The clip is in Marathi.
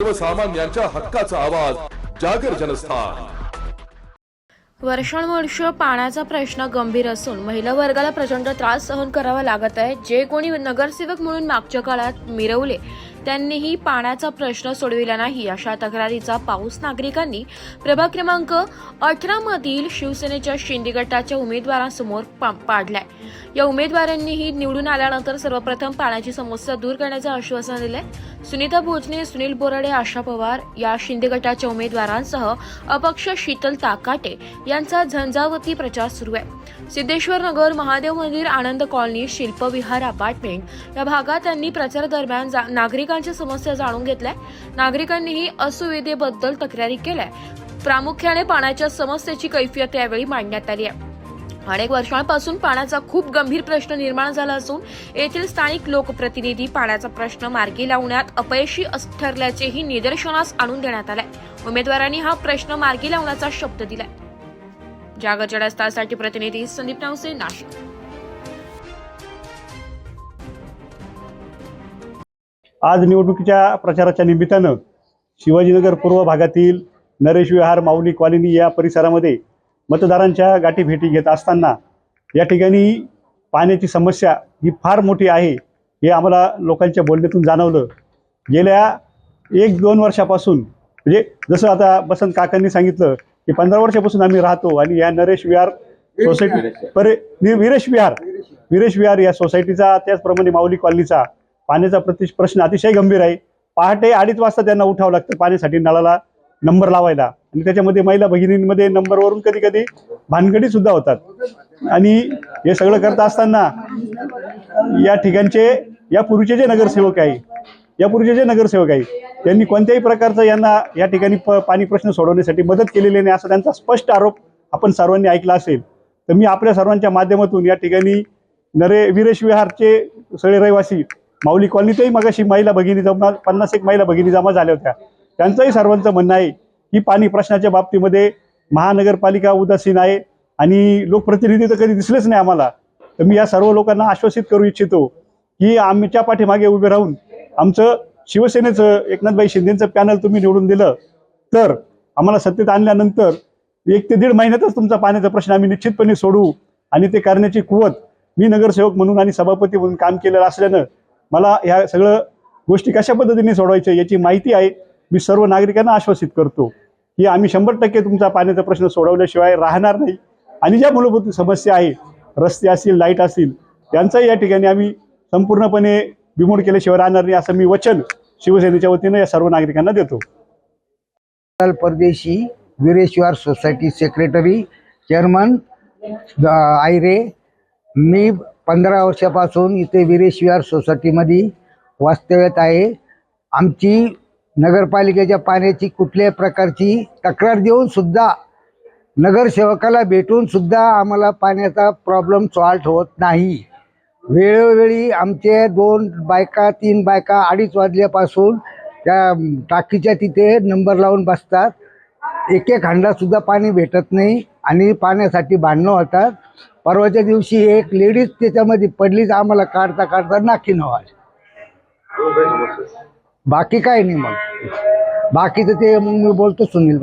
सर्वसामान्यांच्या हक्काचा आवाज जागर जनस्थान। वर्षानुवर्ष पाण्याचा प्रश्न गंभीर असून महिला वर्गाला प्रचंड त्रास सहन करावा लागत आहे। जे कोणी नगरसेवक म्हणून मागच्या काळात मिरवले त्यांनीही पाण्याचा प्रश्न सोडविला नाही, अशा तक्रारीचा पाऊस नागरिकांनी प्रभाग क्रमांक 18 मधील शिवसेनेच्या शिंदे गटाच्या उमेदवारांसमोर पाडलाय। या उमेदवारांनीही निवडून आल्यानंतर सर्वप्रथम पाण्याची समस्या दूर करण्याचे आश्वासन दिले। सुनीता भोजने, सुनील बोराडे, आशा पवार या शिंदे गटाच्या उमेदवारांसह अपक्ष शीतल ताकाटे यांचा झंझावती प्रचार सुरू आहे। सिद्धेश्वर नगर, महादेव मंदिर, आनंद कॉलनी, शिल्प विहार अपार्टमेंट या भागात त्यांनी प्रचार दरम्यान नागरिकांच्या समस्या जाणून घेतल्या। नागरिकांनीही असुविधेबद्दल तक्रारी केल्या। प्रामुख्याने पाण्याच्या समस्येची कैफियत यावेळी मांडण्यात आली आहे। अनेक वर्षांपासून पाण्याचा खूप गंभीर प्रश्न निर्माण झाला असून येथील स्थानिक लोकप्रतिनिधी पाण्याचा प्रश्न मार्गी लावण्यात अपयशी ठरल्याचेही निदर्शनास आणून देण्यात आले। उमेदवारांनी हा प्रश्न मार्गी लावण्याचा शब्द दिलाय। जागर जनस्थानसाठी प्रतिनिधी संदीप नवसे, नाशिक। आज निवडणुकीच्या प्रचाराच्या निमित्तानं शिवाजीनगर पूर्व भागातील नरेश विहार, माऊली कॉलनी या परिसरामध्ये मतदारांच्या गाठीभेटी घेत असताना या ठिकाणी पाण्याची समस्या ही फार मोठी आहे हे आम्हाला लोकांच्या बोलण्यातून जाणवलं। गेल्या 1-2 वर्षापासून म्हणजे जसं आता बसंत काकांनी सांगितलं की 15 वर्षापासून आम्ही राहतो आणि या नरेश विहार सोसायटी विरेश विहार या सोसायटीचा, त्याचप्रमाणे माऊली कॉलनीचा पाण्याचा प्रश्न अतिशय गंभीर आहे। पहाटे 2:30 वाजता त्यांना उठावं लागतं पाण्यासाठी नळाला नंबर लावायला, आणि त्याच्यामध्ये महिला भगिनींमध्ये नंबरवरून कधी कधी भानगडी सुद्धा होतात। आणि हे सगळं करत असताना या ठिकाणचे यापूर्वीचे जे नगरसेवक आहे त्यांनी कोणत्याही प्रकारचं यांना या ठिकाणी पाणी प्रश्न सोडवण्यासाठी मदत केलेली नाही, असा त्यांचा स्पष्ट आरोप आपण सर्वांनी ऐकला असेल। तर मी आपल्या सर्वांच्या माध्यमातून या ठिकाणी विरेश विहारचे सगळे रहिवासी, माऊली कॉलनीतही मगाशी महिला भगिनी 50 महिला भगिनी जमा झाल्या होत्या, त्यांचंही सर्वांचं म्हणणं आहे की पाणी प्रश्नाच्या बाबतीमध्ये महानगरपालिका उदासीन आहे आणि लोकप्रतिनिधी तर कधी दिसलेच नाही आम्हाला। तर मी या सर्व लोकांना आश्वासित करू इच्छितो की आमच्या पाठीमागे उभे राहून आमचं शिवसेनेचं एकनाथभाई शिंदेचं पॅनल तुम्ही निवडून दिलं तर आम्हाला सत्तेत आणल्यानंतर 1 ते 1.5 महिन्यातच तुमचा पाण्याचा प्रश्न आम्ही निश्चितपणे सोडवू, आणि ते करण्याची कुवत मी नगरसेवक म्हणून आणि सभापती म्हणून काम केलेलं असल्यानं मला ह्या सगळं गोष्टी कशा पद्धतीने सोडवायच्या याची माहिती आहे। मी सर्व नागरिकांना आश्वासित करतो की आम्ही 100% तुमचा पाण्याचा प्रश्न सोडवल्याशिवाय राहणार नाही, आणि ज्या मूलभूत समस्या आहे, रस्ते असतील, लाईट असतील, त्यांचाही या ठिकाणी आम्ही संपूर्णपणे बिमोड केल्याशिवाय राहणार नाही, असं मी वचन शिवसेनेच्या वतीनं या सर्व नागरिकांना देतो। परदेशी, विरेश विहार सोसायटी सेक्रेटरी, चेअरमन आयरे। मी 15 वर्षापासून इथे विरेश विहार सोसायटीमध्ये वास्तव्यात आहे। आमची नगरपालिकेच्या पाण्याची कुठल्याही प्रकारची तक्रार देऊन सुद्धा, नगरसेवकाला भेटून सुद्धा आम्हाला पाण्याचा प्रॉब्लेम सॉल्व्ह होत नाही। वेळोवेळी आमचे 2 बायका 3 बायका 2:30 वाजल्यापासून त्या टाकीच्या तिथे नंबर लावून बसतात। एक हांडासुद्धा पाणी भेटत नाही आणि पाण्यासाठी भांडणं होतात। परवाच्या दिवशी एक लेडीज त्याच्यामध्ये पडलीच, आम्हाला काढता काढता नाकी नवाज। बाकी काय नाही, मग बाकीचं ते मग मी बोलतो सुनील।